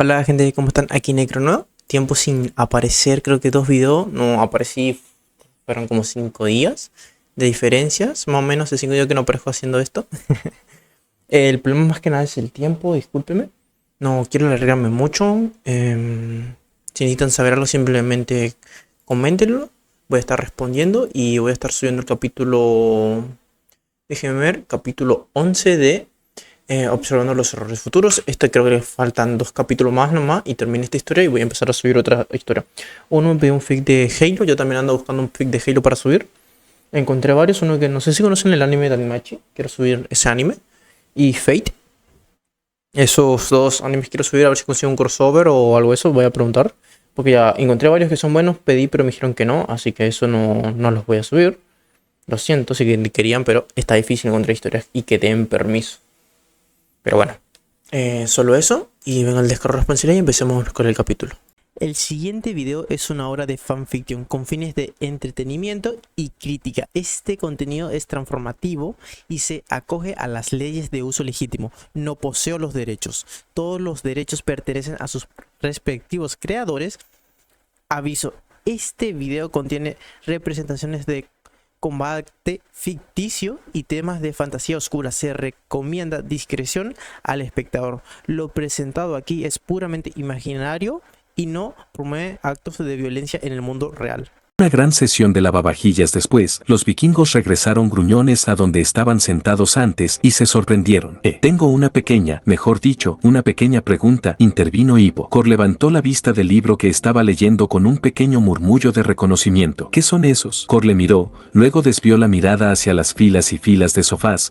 Hola gente, ¿cómo están? Aquí Necro, ¿no? Tiempo sin aparecer, creo que dos videos, no aparecí, fueron como 5 días de diferencias, más o menos de 5 días que no aparezco haciendo esto. El problema más que nada es el tiempo, discúlpeme, no quiero alargarme mucho. Si necesitan saber algo simplemente coméntenlo, voy a estar respondiendo y voy a estar subiendo el capítulo, déjenme ver, capítulo 11 de observando los errores futuros. Creo que le faltan 2 capítulos más nomás y termine esta historia y voy a empezar a subir otra historia. Uno me pidió un fic de Halo, yo también ando buscando un fic de Halo para subir. Encontré varios, uno que no sé si conocen el anime de Animachi, quiero subir ese anime. Y Fate. Esos dos animes quiero subir, a ver si consigo un crossover o algo de eso, voy a preguntar. Porque ya encontré varios que son buenos, pedí pero me dijeron que no, así que eso no los voy a subir. Lo siento, si querían, pero está difícil encontrar historias y que den permiso. Pero bueno, solo eso. Y venga el descargo responsable y empecemos con el capítulo. El siguiente video es una obra de fanfiction con fines de entretenimiento y crítica. Este contenido es transformativo y se acoge a las leyes de uso legítimo. No poseo los derechos. Todos los derechos pertenecen a sus respectivos creadores. Aviso, este video contiene representaciones de combate ficticio y temas de fantasía oscura. Se recomienda discreción al espectador. Lo presentado aquí es puramente imaginario y no promueve actos de violencia en el mundo real. Una gran sesión de lavavajillas después, los vikingos regresaron gruñones a donde estaban sentados antes y se sorprendieron. Tengo una pequeña, mejor dicho, una pequeña pregunta, intervino Hippo. Cor levantó la vista del libro que estaba leyendo con un pequeño murmullo de reconocimiento. ¿Qué son esos? Cor le miró, luego desvió la mirada hacia las filas y filas de sofás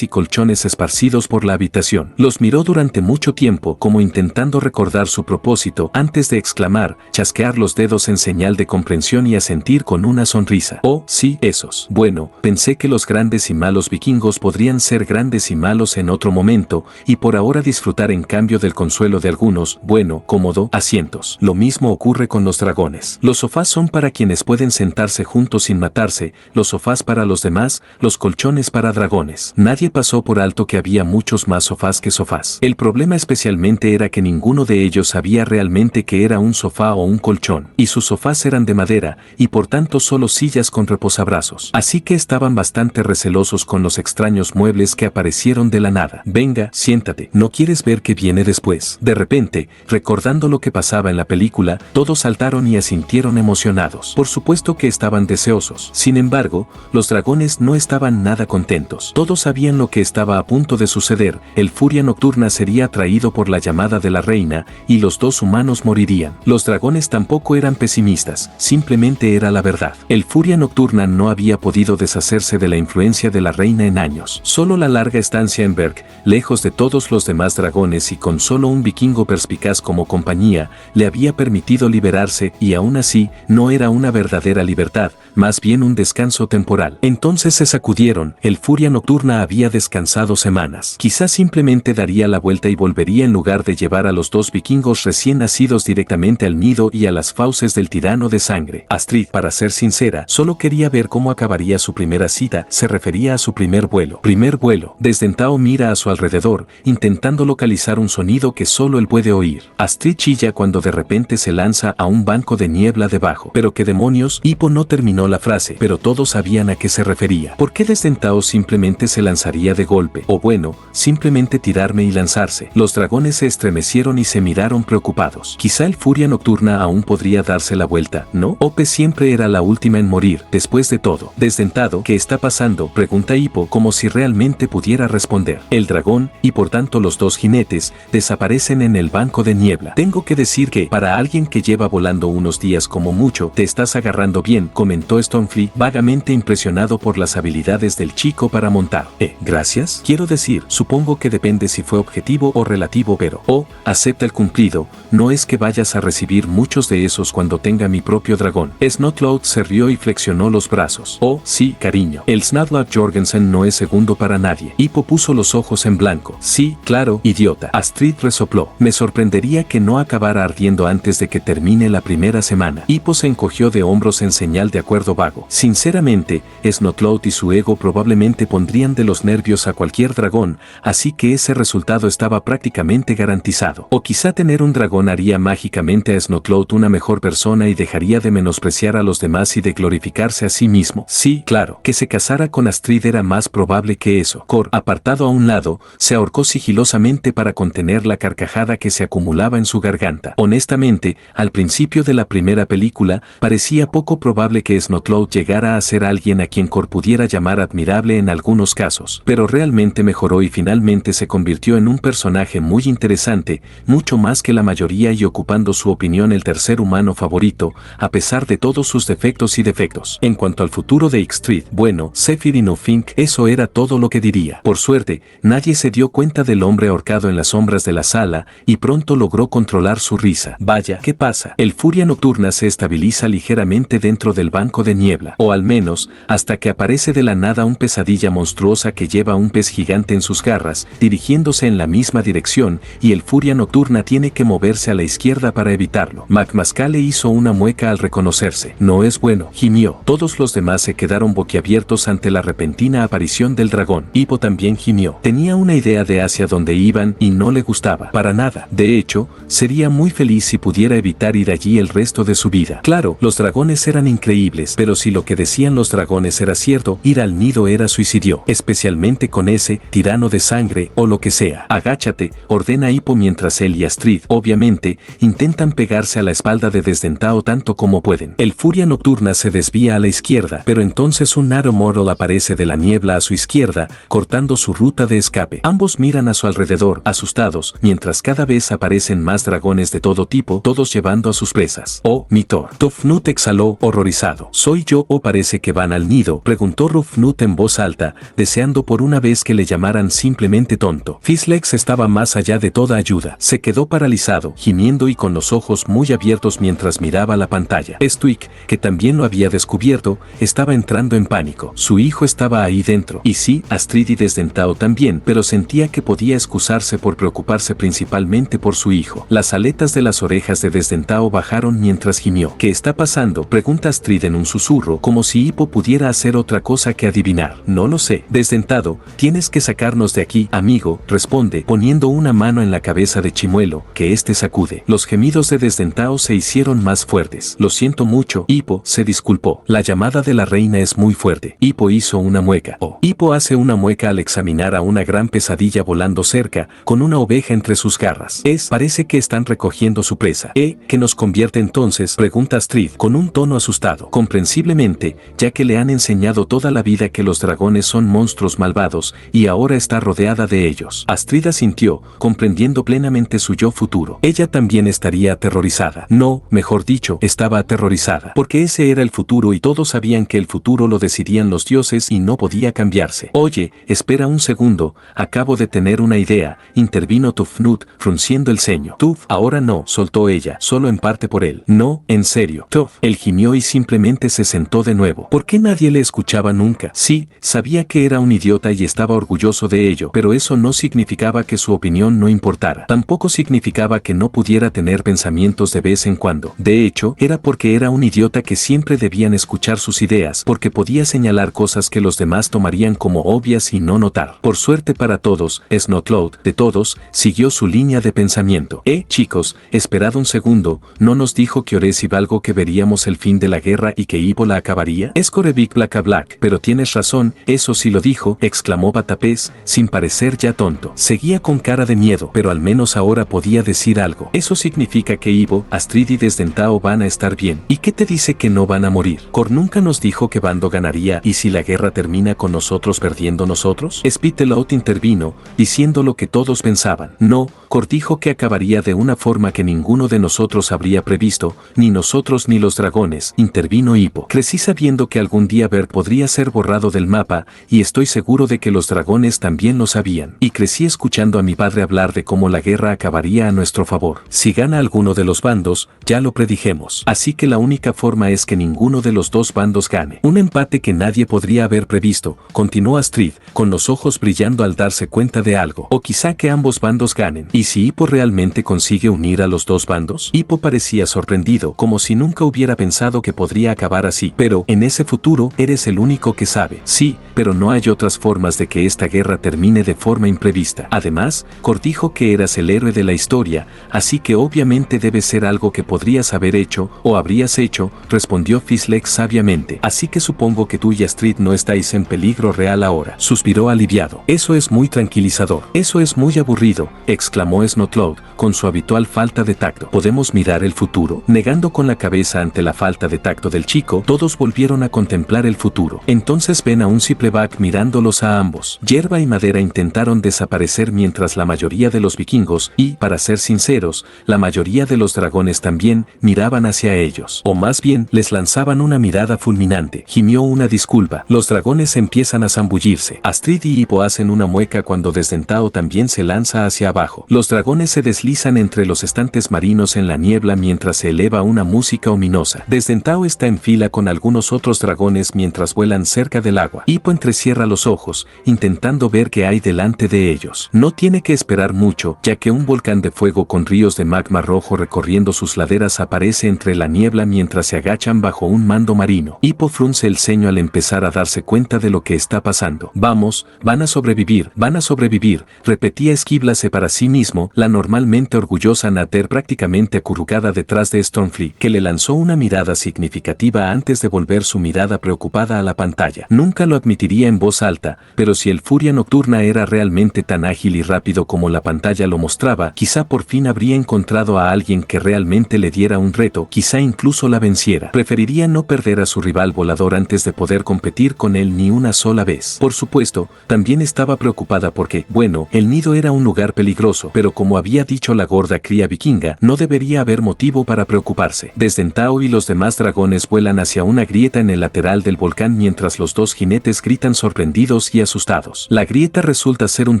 y colchones esparcidos por la habitación. Los miró durante mucho tiempo como intentando recordar su propósito antes de exclamar, chasquear los dedos en señal de comprensión y sentir con una sonrisa. Oh, sí, esos. Bueno, pensé que los grandes y malos vikingos podrían ser grandes y malos en otro momento, y por ahora disfrutar en cambio del consuelo de algunos, bueno, cómodo, asientos. Lo mismo ocurre con los dragones. Los sofás son para quienes pueden sentarse juntos sin matarse, los sofás para los demás, los colchones para dragones. Nadie pasó por alto que había muchos más sofás que sofás. El problema especialmente era que ninguno de ellos sabía realmente que era un sofá o un colchón, y sus sofás eran de madera, y por tanto solo sillas con reposabrazos. Así que estaban bastante recelosos con los extraños muebles que aparecieron de la nada. Venga, siéntate, ¿no quieres ver qué viene después? De repente, recordando lo que pasaba en la película, todos saltaron y asintieron emocionados. Por supuesto que estaban deseosos. Sin embargo, los dragones no estaban nada contentos. Todos sabían lo que estaba a punto de suceder. El Furia Nocturna sería atraído por la llamada de la reina, y los dos humanos morirían. Los dragones tampoco eran pesimistas, simplemente era la verdad. El Furia Nocturna no había podido deshacerse de la influencia de la reina en años. Solo la larga estancia en Berg, lejos de todos los demás dragones y con solo un vikingo perspicaz como compañía, le había permitido liberarse y aún así no era una verdadera libertad, más bien un descanso temporal. Entonces se sacudieron, el Furia Nocturna había descansado semanas. Quizás simplemente daría la vuelta y volvería en lugar de llevar a los dos vikingos recién nacidos directamente al nido y a las fauces del tirano de sangre. Astrid, para ser sincera, solo quería ver cómo acabaría su primera cita, se refería a su primer vuelo. Primer vuelo. Desdentado mira a su alrededor, intentando localizar un sonido que solo él puede oír. Astrid chilla cuando de repente se lanza a un banco de niebla debajo. Pero qué demonios, Hippo no terminó la frase, pero todos sabían a qué se refería. ¿Por qué Desdentado simplemente se lanzaría de golpe? O bueno, simplemente tirarme y lanzarse. Los dragones se estremecieron y se miraron preocupados. Quizá el Furia Nocturna aún podría darse la vuelta, ¿no? Ope siempre era la última en morir, después de todo. Desdentado, ¿qué está pasando? Pregunta Hippo como si realmente pudiera responder. El dragón, y por tanto los dos jinetes, desaparecen en el banco de niebla. Tengo que decir que, para alguien que lleva volando unos días como mucho, te estás agarrando bien, comentó Stonefree, vagamente impresionado por las habilidades del chico para montar. Gracias. Quiero decir, supongo que depende si fue objetivo o relativo, pero, acepta el cumplido, no es que vayas a recibir muchos de esos cuando tenga mi propio dragón. Snotlout se rió y flexionó los brazos. Oh, sí, cariño. El Snadlard Jorgensen no es segundo para nadie. Hippo puso los ojos en blanco. Sí, claro, idiota. Astrid resopló. Me sorprendería que no acabara ardiendo antes de que termine la primera semana. Hippo se encogió de hombros en señal de acuerdo vago. Sinceramente, Snotlout y su ego probablemente pondrían de los nervios a cualquier dragón, así que ese resultado estaba prácticamente garantizado. O quizá tener un dragón haría mágicamente a Snotlout una mejor persona y dejaría de menospreciar a los demás y de glorificarse a sí mismo. Sí, claro, que se casara con Astrid era más probable que eso. Cor, apartado a un lado, se ahorcó sigilosamente para contener la carcajada que se acumulaba en su garganta. Honestamente, al principio de la primera película, parecía poco probable que Snotlout llegara a ser alguien a quien Cor pudiera llamar admirable en algunos casos, pero realmente mejoró y finalmente se convirtió en un personaje muy interesante, mucho más que la mayoría y ocupando su opinión el tercer humano favorito, a pesar de todos sus defectos y defectos. En cuanto al futuro de Ixtrid, bueno, Zephyr y Nufink, eso era todo lo que diría. Por suerte, nadie se dio cuenta del hombre ahorcado en las sombras de la sala y pronto logró controlar su risa. Vaya, ¿qué pasa? El Furia Nocturna se estabiliza ligeramente dentro del banco de niebla, o al menos, hasta que aparece de la nada un pesadilla monstruosa que lleva un pez gigante en sus garras, dirigiéndose en la misma dirección, y el Furia Nocturna tiene que moverse a la izquierda para evitarlo. McMaskale hizo una mueca al reconocerse. No es bueno, gimió. Todos los demás se quedaron boquiabiertos ante la repentina aparición del dragón. Hippo también gimió. Tenía una idea de hacia dónde iban y no le gustaba. Para nada. De hecho, sería muy feliz si pudiera evitar ir allí el resto de su vida. Claro, los dragones eran increíbles, pero si lo que decían los dragones era cierto, ir al nido era suicidio. Especialmente con ese tirano de sangre o lo que sea. Agáchate, ordena Hippo mientras él y Astrid, obviamente, intentan pegarse a la espalda de Desdentado tanto como pueden. El Furia Nocturna se desvía a la izquierda, pero entonces un Naro Mortal aparece de la niebla a su izquierda, cortando su ruta de escape. Ambos miran a su alrededor, asustados, mientras cada vez aparecen más dragones de todo tipo, todos llevando a sus presas. Oh, mi Thor. Tufnut exhaló, horrorizado. ¿Soy yo o parece que van al nido?, preguntó Rufnut en voz alta, deseando por una vez que le llamaran simplemente tonto. Fislex estaba más allá de toda ayuda. Se quedó paralizado, gimiendo y con los ojos muy abiertos mientras miraba la pantalla. Stuik, que también lo había descubierto, estaba entrando en pánico. Su hijo estaba ahí dentro. Y sí, Astrid y Desdentado también, pero sentía que podía excusarse por preocuparse principalmente por su hijo. Las aletas de las orejas de Desdentado bajaron mientras gimió. ¿Qué está pasando?, pregunta Astrid en un susurro, como si Hippo pudiera hacer otra cosa que adivinar. No lo sé. Desdentado, tienes que sacarnos de aquí, amigo, responde, poniendo una mano en la cabeza de Chimuelo, que este sacude. Los gemidos de Desdentado se hicieron más fuertes. Lo siento mucho, Hippo, se disculpó. La llamada de la reina es muy fuerte. Hippo hizo una mueca. Oh. Hippo hace una mueca al examinar a una gran pesadilla volando cerca, con una oveja entre sus garras. Parece que están recogiendo su presa. ¿Qué nos convierte entonces?, pregunta Astrid, con un tono asustado. Comprensiblemente, ya que le han enseñado toda la vida que los dragones son monstruos malvados, y ahora está rodeada de ellos. Astrid asintió, comprendiendo plenamente su yo futuro. Ella también estaría aterrorizada. No, mejor dicho, estaba aterrorizada. Porque ese era el futuro y todos sabían que el futuro lo decidían los dioses y no podía cambiarse. Oye, espera un segundo, acabo de tener una idea, intervino Tufnut, frunciendo el ceño. Tuf, ahora no, soltó ella, solo en parte por él. No, en serio. Tuf, él gimió y simplemente se sentó de nuevo. ¿Por qué nadie le escuchaba nunca? Sí, sabía que era un idiota y estaba orgulloso de ello, pero eso no significaba que su opinión no importara. Tampoco significaba que no pudiera tener pensamientos de vez en cuando. De hecho, era porque era un idiota que siempre debían escuchar sus ideas, porque podía señalar cosas que los demás tomarían como obvias y no notar. Por suerte para todos, Snotlout, de todos, siguió su línea de pensamiento. Chicos, esperad un segundo, ¿no nos dijo que Oresi Valgo que veríamos el fin de la guerra y que Hippo la acabaría? Es Corevic Black, pero tienes razón, eso sí lo dijo, exclamó Batapés, sin parecer ya tonto. Seguía con cara de miedo, pero al menos ahora podía decir algo. Eso significa que Hippo, Astrid y Desdentado van a estar bien. ¿Y qué te dice que no van a morir? Cor nunca nos dijo que Bando ganaría, ¿y si la guerra termina con nosotros perdiendo nosotros? Spitalout intervino, diciendo lo que todos pensaban. No, Cortijo que acabaría de una forma que ninguno de nosotros habría previsto, ni nosotros ni los dragones, intervino Hippo. Crecí sabiendo que algún día Berg podría ser borrado del mapa, y estoy seguro de que los dragones también lo sabían. Y crecí escuchando a mi padre hablar de cómo la guerra acabaría a nuestro favor. Si gana alguno de los bandos, ya lo predijemos. Así que la única forma es que ninguno de los dos bandos gane. Un empate que nadie podría haber previsto, continuó Astrid, con los ojos brillando al darse cuenta de algo. O quizá que ambos bandos ganen. ¿Y si Hippo realmente consigue unir a los dos bandos? Hippo parecía sorprendido, como si nunca hubiera pensado que podría acabar así. Pero, en ese futuro, eres el único que sabe. Sí, pero no hay otras formas de que esta guerra termine de forma imprevista. Además, Cortijo que eras el héroe de la historia, así que obviamente debe ser algo que podrías haber hecho, o habrías hecho, respondió Fizzlex sabiamente. Así que supongo que tú y Astrid no estáis en peligro real ahora. Suspiró aliviado. Eso es muy tranquilizador. Eso es muy aburrido, exclamó Snowcloud, con su habitual falta de tacto. ¿Podemos mirar el futuro? Negando con la cabeza ante la falta de tacto del chico, todos volvieron a contemplar el futuro. Entonces ven a un Cypleback mirándolos a ambos. Hierba y madera intentaron desaparecer mientras la mayoría de los vikingos, y, para ser sinceros, la mayoría de los dragones también, miraban hacia ellos. O más bien, les lanzaban una mirada fulminante. Gimió una disculpa. Los dragones empiezan a zambullirse. Astrid y Hippo hacen una mueca cuando Desdentado también se lanza hacia abajo. Los dragones se deslizan entre los estantes marinos en la niebla mientras se eleva una música ominosa. Desdentado está en fila con algunos otros dragones mientras vuelan cerca del agua. Hippo entrecierra los ojos, intentando ver qué hay delante de ellos. No tiene que esperar mucho, ya que un volcán de fuego con ríos de magma rojo recorriendo sus laderas aparece entre la niebla mientras se agachan bajo un mando marino. Hippo frunce el ceño al empezar a darse cuenta de lo que está pasando. Vamos, van a sobrevivir, repetía esquíblase para sí mismo, la normalmente orgullosa Nather prácticamente acurrucada detrás de Stormfree, que le lanzó una mirada significativa antes de volver su mirada preocupada a la pantalla. Nunca lo admitiría en voz alta, pero si el Furia Nocturna era realmente tan ágil y rápido como la pantalla lo mostraba, quizá por fin habría encontrado a alguien que realmente le diera un reto, quizá incluso la venciera. Preferiría no perder a su rival volador antes de poder competir con él ni una sola vez. Por supuesto, también estaba preocupada porque, bueno, el nido era un lugar peligroso, pero como había dicho la gorda cría vikinga, no debería haber motivo para preocuparse. Desdentado y los demás dragones vuelan hacia una grieta en el lateral del volcán mientras los dos jinetes gritan sorprendidos y asustados. La grieta resulta ser un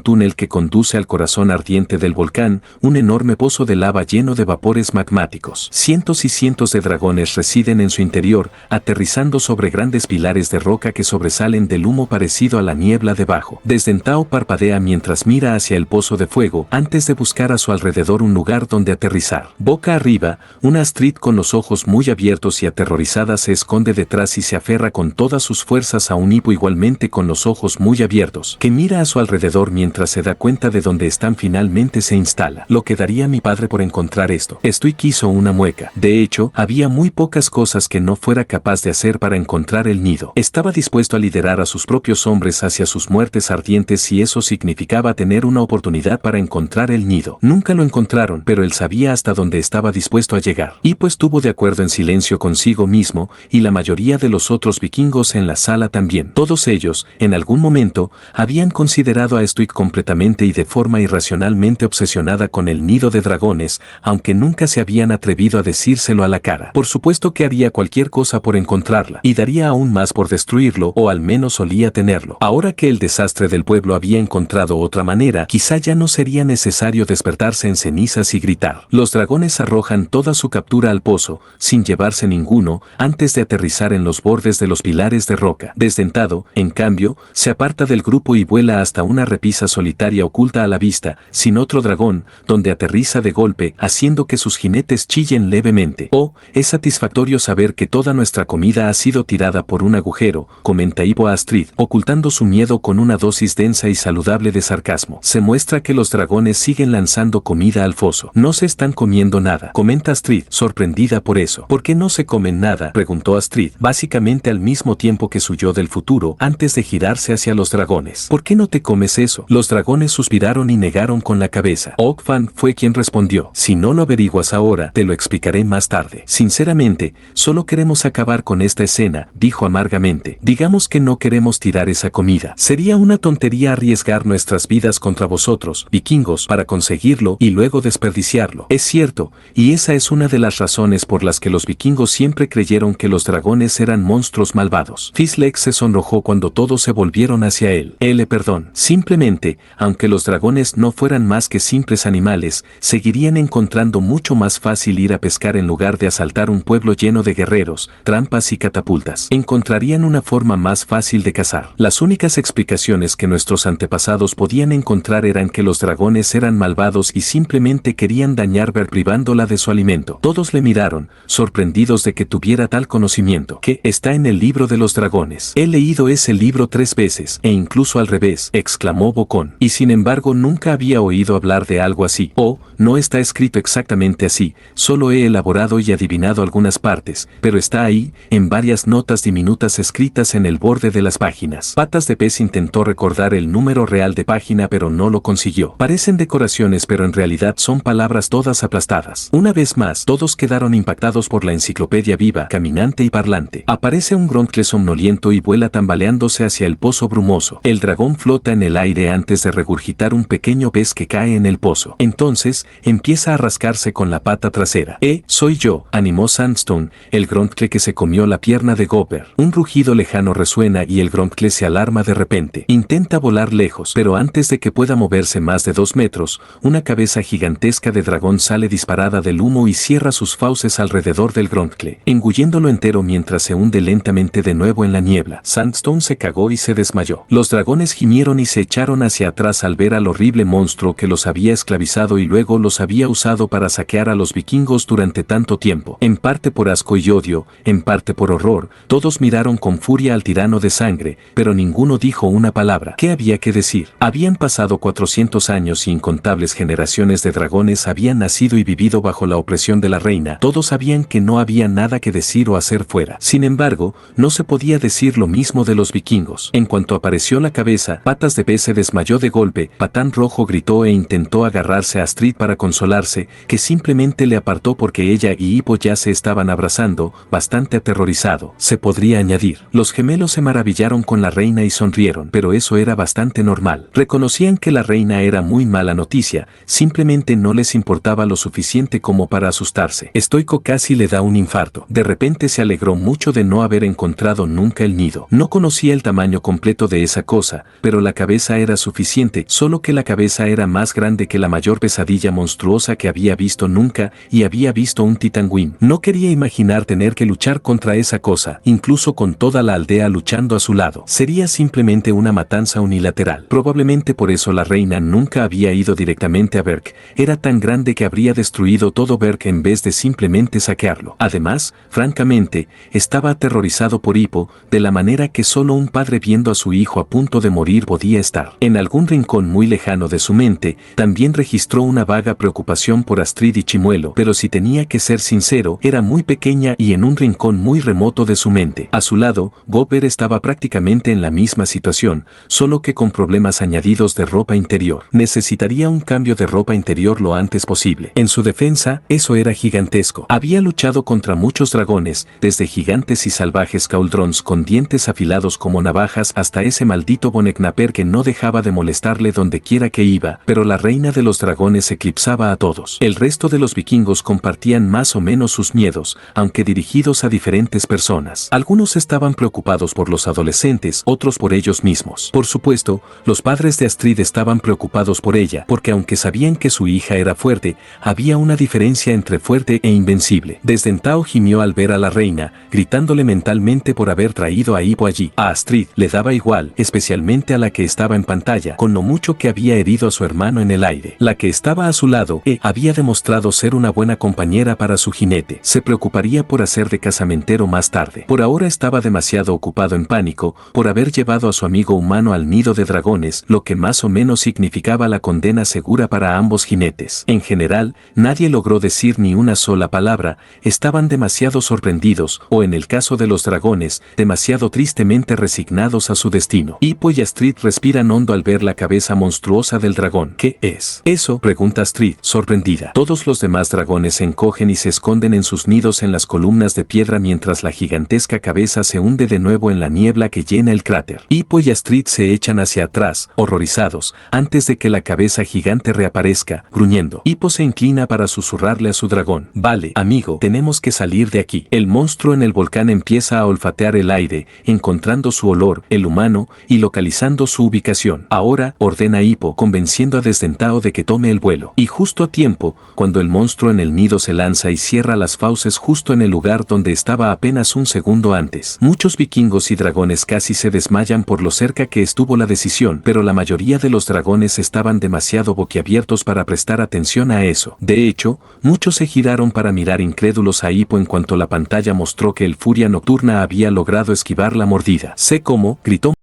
túnel que conduce al corazón ardiente del volcán, un enorme pozo de lava lleno de vapores magmáticos. Cientos y cientos de dragones residen en su interior, aterrizando sobre grandes pilares de roca que sobresalen del humo parecido a la niebla debajo. Desdentado parpadea mientras mira hacia el pozo de fuego, antes de buscar a su alrededor un lugar donde aterrizar. Boca arriba, una Astrid con los ojos muy abiertos y aterrorizada se esconde detrás y se aferra con todas sus fuerzas a un Hippo igualmente con los ojos muy abiertos, que mira a su alrededor mientras se da cuenta de dónde están. Finalmente se instala. Lo que daría mi padre por encontrar esto. Stoic hizo una mueca. De hecho, había muy pocas cosas que no fuera capaz de hacer para encontrar el nido. Estaba dispuesto a liderar a sus propios hombres hacia sus muertes ardientes si eso significaba tener una oportunidad para encontrar el nido. Nunca lo encontraron, pero él sabía hasta dónde estaba dispuesto a llegar. Hippo estuvo de acuerdo en silencio consigo mismo, y la mayoría de los otros vikingos en la sala también. Todos ellos, en algún momento, habían considerado a Stoic completamente y de forma irracionalmente obsesionada con el nido de dragones, aunque nunca se habían atrevido a decírselo a la cara. Por supuesto que haría cualquier cosa por encontrarla, y daría aún más por destruirlo, o al menos solía tenerlo. Ahora que el desastre del pueblo había encontrado otra manera, quizá ya no sería necesario despertarse en cenizas y gritar. Los dragones arrojan toda su captura al pozo, sin llevarse ninguno, antes de aterrizar en los bordes de los pilares de roca. Desdentado, en cambio, se aparta del grupo y vuela hasta una repisa solitaria oculta a la vista, sin otro dragón, donde aterriza de golpe, haciendo que sus jinetes chillen levemente. Oh, es satisfactorio saber que toda nuestra comida ha sido tirada por un agujero, comenta Hippo a Astrid, ocultando su miedo con una dosis densa y saludable de sarcasmo. Se muestra que los dragones siguen lanzando comida al foso. No se están comiendo nada, comenta Astrid, sorprendida por eso. ¿Por qué no se comen nada?, preguntó Astrid, básicamente al mismo tiempo que su yo del futuro, antes de girarse hacia los dragones. ¿Por qué no te comes eso? Los dragones suspiraron y negaron con la cabeza. Ogfan fue quien respondió: si no lo averiguas ahora, te lo explicaré más tarde. Sinceramente, solo queremos acabar con esta escena, dijo amargamente. Digamos que no queremos tirar esa comida. Sería una tontería arriesgar nuestras vidas contra vosotros, vikingos, para conseguirlo y luego desperdiciarlo. Es cierto, y esa es una de las razones por las que los vikingos siempre creyeron que los dragones eran monstruos malvados. Fislek se sonrojó cuando todos se volvieron hacia él. Perdón. Simplemente, aunque los dragones no fueran más que simples animales, seguirían encontrando mucho más fácil ir a pescar en lugar de asaltar un pueblo lleno de guerreros, trampas y catapultas. Encontrarían una forma más fácil de cazar. Las únicas explicaciones que nuestros antepasados podían encontrar eran que los dragones eran malvados y simplemente querían dañar Ver privándola de su alimento. Todos le miraron, sorprendidos de que tuviera tal conocimiento. ¿Qué está en el libro de los dragones? He leído ese libro 3 veces, e incluso al revés, exclamó Bocón. Y sin embargo nunca había oído hablar de algo así. No está escrito exactamente así, solo he elaborado y adivinado algunas partes, pero está ahí, en varias notas diminutas escritas en el borde de las páginas. Patas de Pez intentó recordar el número real de página pero no lo consiguió. Parecen decoraciones pero en realidad son palabras todas aplastadas. Una vez más, todos quedaron impactados por la enciclopedia viva, caminante y parlante. Aparece un Gronkle somnoliento y vuela tambaleándose hacia el pozo brumoso. El dragón flota en el aire antes de regurgitar un pequeño pez que cae en el pozo. Entonces, empieza a rascarse con la pata trasera. Soy yo, animó Sandstone, el Gronkle que se comió la pierna de Gopper. Un rugido lejano resuena y el Gronkle se alarma de repente. Intenta volar lejos, pero antes de que pueda moverse más de 2 metros, una cabeza gigantesca de dragón sale disparada del humo y cierra sus fauces alrededor del Gronkle, engulléndolo entero mientras se hunde lentamente de nuevo en la niebla. Sandstone se cagó y se desmayó. Los dragones gimieron y se echaron hacia atrás al ver al horrible monstruo que los había esclavizado y luego los había usado para saquear a los vikingos durante tanto tiempo. En parte por asco y odio, en parte por horror, todos miraron con furia al tirano de sangre, pero ninguno dijo una palabra. ¿Qué había que decir? Habían pasado 400 años y incontables generaciones de dragones habían nacido y vivido bajo la opresión de la reina. Todos sabían que no había nada que decir o hacer fuera. Sin embargo, no se podía decir lo mismo de los vikingos. En cuanto apareció la cabeza, Patas de Pez se desmayó de golpe. Patán Rojo gritó e intentó agarrarse a Astrid para consolarse, que simplemente le apartó porque ella y Hippo ya se estaban abrazando, bastante aterrorizado. Se podría añadir. Los gemelos se maravillaron con la reina y sonrieron, pero eso era bastante normal. Reconocían que la reina era muy mala noticia, simplemente no les importaba lo suficiente como para asustarse. Stoico casi le da un infarto. De repente se alegró mucho de no haber encontrado nunca el nido. No conocía el tamaño completo de esa cosa, pero la cabeza era suficiente, solo que la cabeza era más grande que la mayor pesadilla monstruosa que había visto nunca, y había visto un titangüín. No quería imaginar tener que luchar contra esa cosa, incluso con toda la aldea luchando a su lado. Sería simplemente una matanza unilateral. Probablemente por eso la reina nunca había ido directamente a Berk. Era tan grande que habría destruido todo Berk en vez de simplemente saquearlo. Además, francamente, estaba aterrorizado por Hippo, de la manera que solo un padre viendo a su hijo a punto de morir podía estar. En algún rincón muy lejano de su mente, también registró una vaga preocupación por Astrid y Chimuelo, pero si tenía que ser sincero, era muy pequeña y en un rincón muy remoto de su mente. A su lado, Gopper estaba prácticamente en la misma situación, solo que con problemas añadidos de ropa interior. Necesitaría un cambio de ropa interior lo antes posible. En su defensa, eso era gigantesco. Había luchado contra muchos dragones, desde gigantes y salvajes cauldrons con dientes afilados como navajas hasta ese maldito Boneknaper que no dejaba de molestarle donde quiera que iba, pero la reina de los dragones eclipsaba a todos. El resto de los vikingos compartían más o menos sus miedos, aunque dirigidos a diferentes personas. Algunos estaban preocupados por los adolescentes, otros por ellos mismos. Por supuesto, los padres de Astrid estaban preocupados por ella, porque aunque sabían que su hija era fuerte, había una diferencia entre fuerte e invencible. Desdentado gimió al ver a la reina, gritándole mentalmente por haber traído a Hippo allí. A Astrid le daba igual, especialmente a la que estaba en pantalla, con lo mucho que había herido a su hermano en el aire. La que estaba a su lado, había demostrado ser una buena compañera para su jinete. Se preocuparía por hacer de casamentero más tarde. Por ahora estaba demasiado ocupado en pánico, por haber llevado a su amigo humano al nido de dragones, lo que más o menos significaba la condena segura para ambos jinetes. En general, nadie logró decir ni una sola palabra, estaban demasiado sorprendidos, o en el caso de los dragones, demasiado tristemente resignados a su destino. Hippo y Astrid respiran hondo al ver la cabeza monstruosa del dragón. ¿Qué es eso?, pregunta Astrid, sorprendida. Todos los demás dragones se encogen y se esconden en sus nidos en las columnas de piedra mientras la gigantesca cabeza se hunde de nuevo en la niebla que llena el cráter. Hippo y Astrid se echan hacia atrás, horrorizados, antes de que la cabeza gigante reaparezca, gruñendo. Hippo se inclina para susurrarle a su dragón. Vale, amigo, tenemos que salir de aquí. El monstruo en el volcán empieza a olfatear el aire, encontrando su olor, el humano, y localizando su ubicación. Ahora, ordena Hippo, convenciendo a Desdentado de que tome el vuelo. Y justo a tiempo, cuando el monstruo en el nido se lanza y cierra las fauces justo en el lugar donde estaba apenas un segundo antes. Muchos vikingos y dragones casi se desmayan por lo cerca que estuvo la decisión, pero la mayoría de los dragones estaban demasiado boquiabiertos para prestar atención a eso. De hecho, muchos se giraron para mirar incrédulos a Hippo en cuanto la pantalla mostró que el Furia Nocturna había logrado esquivar la mordida. Sé cómo, gritó.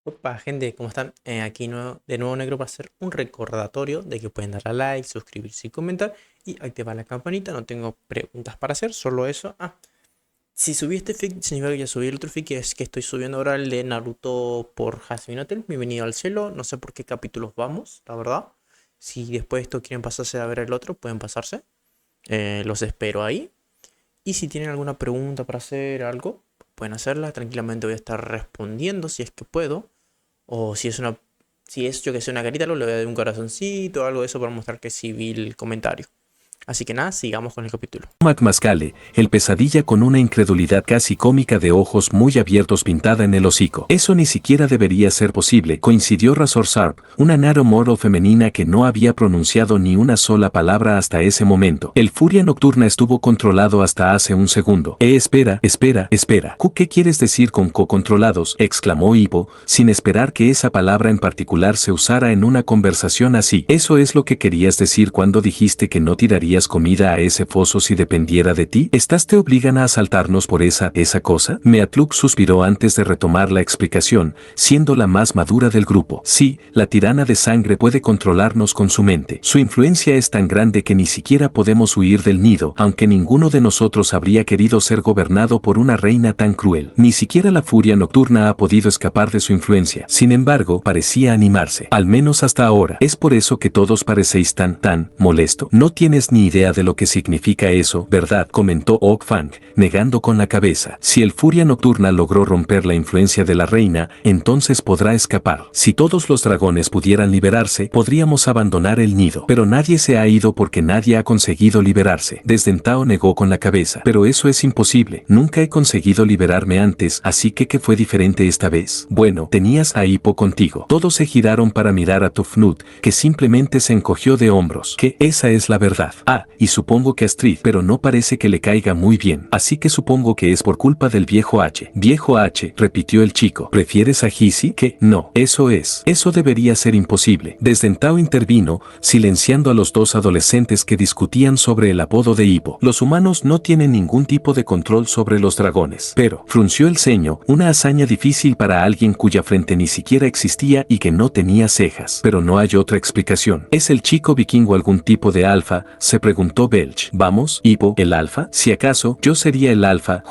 Opa, gente, ¿cómo están? Aquí de nuevo negro para hacer un recordatorio de que pueden darle a like, suscribirse y comentar y activar la campanita. No tengo preguntas para hacer, solo eso. Si subí este fic, significa que ya subí el otro fic, que es que estoy subiendo ahora el de Naruto por Jasmine Hotel. Bienvenido al cielo. No sé por qué capítulos vamos, la verdad. Si después de esto quieren pasarse a ver el otro, pueden pasarse. Los espero ahí. Y si tienen alguna pregunta para hacer algo, pueden hacerla. Tranquilamente voy a estar respondiendo si es que puedo. O si es yo que sé, una carita, le voy a dar un corazoncito o algo de eso para mostrar que sí vi el comentario. Así que nada, sigamos con el capítulo. Macmascale, el pesadilla con una incredulidad casi cómica de ojos muy abiertos pintada en el hocico. Eso ni siquiera debería ser posible, coincidió Razor Sharp, una Naro Moro femenina que no había pronunciado ni una sola palabra hasta ese momento. El Furia Nocturna estuvo controlado hasta hace un segundo. Espera. ¿Qué quieres decir con co-controlados? Exclamó Hippo, sin esperar que esa palabra en particular se usara en una conversación así. ¿Eso es lo que querías decir cuando dijiste que no tirarías comida a ese foso si dependiera de ti? ¿Estás te obligan a asaltarnos por esa cosa? Meatluk suspiró antes de retomar la explicación, siendo la más madura del grupo. Sí, la tirana de sangre puede controlarnos con su mente. Su influencia es tan grande que ni siquiera podemos huir del nido, aunque ninguno de nosotros habría querido ser gobernado por una reina tan cruel. Ni siquiera la Furia Nocturna ha podido escapar de su influencia. Sin embargo, parecía animarse. Al menos hasta ahora. Es por eso que todos parecéis tan molesto. No tienes ni idea de lo que significa eso, ¿verdad? Comentó Ok Fang, negando con la cabeza. Si el Furia Nocturna logró romper la influencia de la reina, entonces podrá escapar. Si todos los dragones pudieran liberarse, podríamos abandonar el nido. Pero nadie se ha ido porque nadie ha conseguido liberarse. Desdentado negó con la cabeza. Pero eso es imposible. Nunca he conseguido liberarme antes, así que ¿qué fue diferente esta vez? Bueno, tenías a Hippo contigo. Todos se giraron para mirar a Tufnut, que simplemente se encogió de hombros. Que esa es la verdad. Y supongo que a Astrid, pero no parece que le caiga muy bien. Así que supongo que es por culpa del viejo H. Viejo H, repitió el chico. ¿Prefieres a Hisi? ¿Qué? No, eso debería ser imposible. Desdentado intervino, silenciando a los dos adolescentes que discutían sobre el apodo de Hippo. Los humanos no tienen ningún tipo de control sobre los dragones. Pero, frunció el ceño, una hazaña difícil para alguien cuya frente ni siquiera existía y que no tenía cejas. Pero no hay otra explicación. ¿Es el chico vikingo algún tipo de alfa? Se preguntó Belch. Vamos, Hippo, ¿el alfa? Si acaso, yo sería el alfa,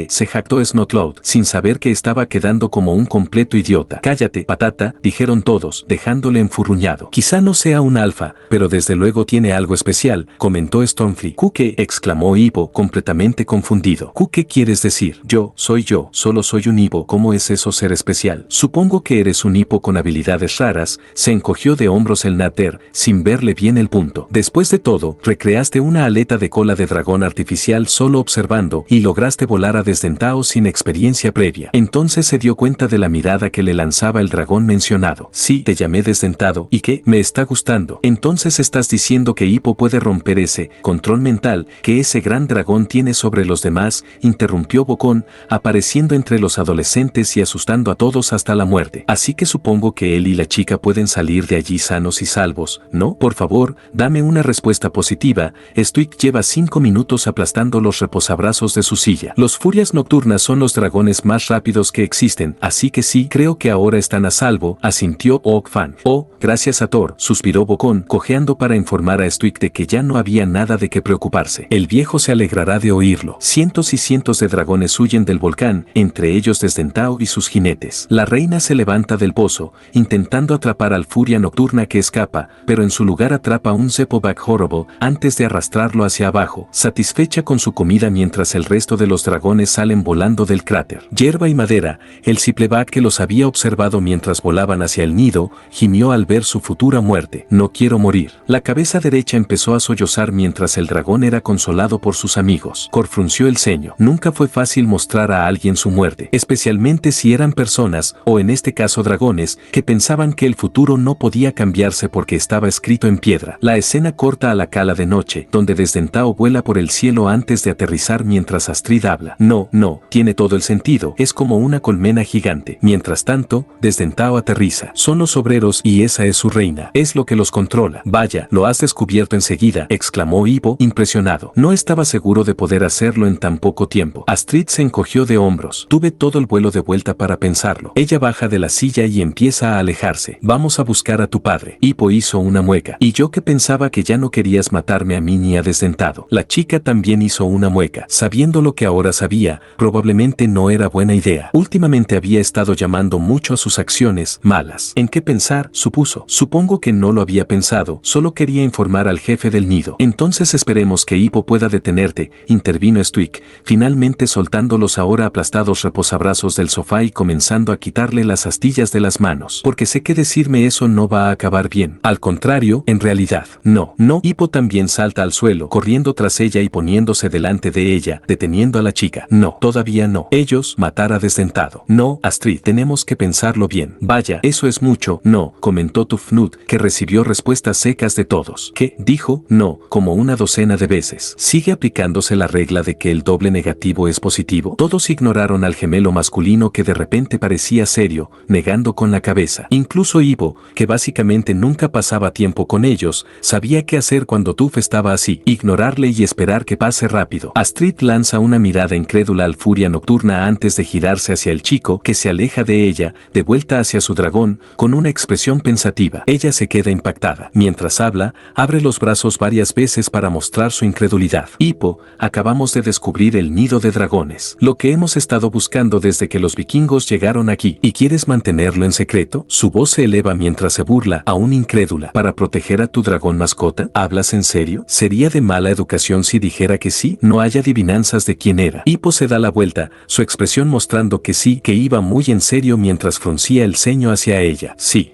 se jactó Snotloud, sin saber que estaba quedando como un completo idiota. Cállate, patata, dijeron todos, dejándole enfurruñado. Quizá no sea un alfa, pero desde luego tiene algo especial, comentó Stormfree. ¿Qué? Exclamó Hippo, completamente confundido. ¿Qué quieres decir? Soy yo, solo soy un Hippo. ¿Cómo es eso ser especial? Supongo que eres un Hippo con habilidades raras, se encogió de hombros el Nater, sin verle bien el punto. Después de todo, recreaste una aleta de cola de dragón artificial solo observando y lograste volar a Desdentado sin experiencia previa. Entonces se dio cuenta de la mirada que le lanzaba el dragón mencionado. Sí, te llamé Desdentado. ¿Y qué? Me está gustando. Entonces estás diciendo que Hippo puede romper ese control mental que ese gran dragón tiene sobre los demás, interrumpió Bocón, apareciendo entre los adolescentes y asustando a todos hasta la muerte. Así que supongo que él y la chica pueden salir de allí sanos y salvos, ¿no? Por favor, dame una respuesta positiva. Stuik lleva 5 minutos aplastando los reposabrazos de su silla. Los Furias Nocturnas son los dragones más rápidos que existen, así que sí, creo que ahora están a salvo, asintió Ok Fang. Oh, gracias a Thor, suspiró Bocón, cojeando para informar a Stuik de que ya no había nada de qué preocuparse. El viejo se alegrará de oírlo. Cientos y cientos de dragones huyen del volcán, entre ellos Desdentado y sus jinetes. La reina se levanta del pozo, intentando atrapar al Furia Nocturna que escapa, pero en su lugar atrapa un Zepoback Horrible, antes de arrastrarlo hacia abajo, satisfecha con su comida mientras el resto de los dragones salen volando del cráter. Hierba y madera, el Ciplebat que los había observado mientras volaban hacia el nido, gimió al ver su futura muerte. No quiero morir. La cabeza derecha empezó a sollozar mientras el dragón era consolado por sus amigos. Cor frunció el ceño. Nunca fue fácil mostrar a alguien su muerte, especialmente si eran personas, o en este caso dragones, que pensaban que el futuro no podía cambiarse porque estaba escrito en piedra. La escena corta a la cala de noche, donde Desdentado vuela por el cielo antes de aterrizar mientras Astrid habla. No, tiene todo el sentido, es como una colmena gigante. Mientras tanto, Desdentado aterriza. Son los obreros y esa es su reina. Es lo que los controla. Vaya, lo has descubierto enseguida, exclamó Ivo, impresionado. No estaba seguro de poder hacerlo en tan poco tiempo. Astrid se encogió de hombros. Tuve todo el vuelo de vuelta para pensarlo. Ella baja de la silla y empieza a alejarse. Vamos a buscar a tu padre. Ivo hizo una mueca. Y yo que pensaba que ya no querías matarme a mí ni a Desdentado. La chica también hizo una mueca. Sabiendo lo que ahora sabía, probablemente no era buena idea. Últimamente había estado llamando mucho a sus acciones malas. ¿En qué pensar? Supuso. Supongo que no lo había pensado, solo quería informar al jefe del nido. Entonces esperemos que Ivo pueda detenerte, intervino Stuik, finalmente soltando los ahora aplastados reposabrazos del sofá y comenzando a quitarle las astillas de las manos. Porque sé que decirme eso no va a acabar bien. Al contrario, en realidad, no. Ivo también salta al suelo, corriendo tras ella y poniéndose delante de ella, deteniendo a la chica. No, todavía no. Ellos, matar a Desdentado. No, Astrid, tenemos que pensarlo bien. Vaya, eso es mucho. No, comentó Tufnut, que recibió respuestas secas de todos. ¿Qué? Dijo, no, como una docena de veces. ¿Sigue aplicándose la regla de que el doble negativo es positivo? Todos ignoraron al gemelo masculino que de repente parecía serio, negando con la cabeza. Incluso Ivo, que básicamente nunca pasaba tiempo con ellos, sabía qué hacer cuando Tuf estaba así, ignorarle y esperar que pase rápido. Astrid lanza una mirada incrédula al Furia Nocturna antes de girarse hacia el chico que se aleja de ella, de vuelta hacia su dragón, con una expresión pensativa. Ella se queda impactada. Mientras habla, abre los brazos varias veces para mostrar su incredulidad. Ivo, acabamos de descubrir el nido de dragones. Lo que hemos estado buscando desde que los vikingos llegaron aquí. ¿Y quieres mantenerlo en secreto? Su voz se eleva mientras se burla, aún incrédula. ¿Para proteger a tu dragón mascota? ¿Hablas en serio? ¿Sería de mala educación si dijera que sí? No hay adivinanzas de quién era. Ivo se da la vuelta, su expresión mostrando que sí, que iba muy en serio mientras fruncía el ceño hacia ella. Sí,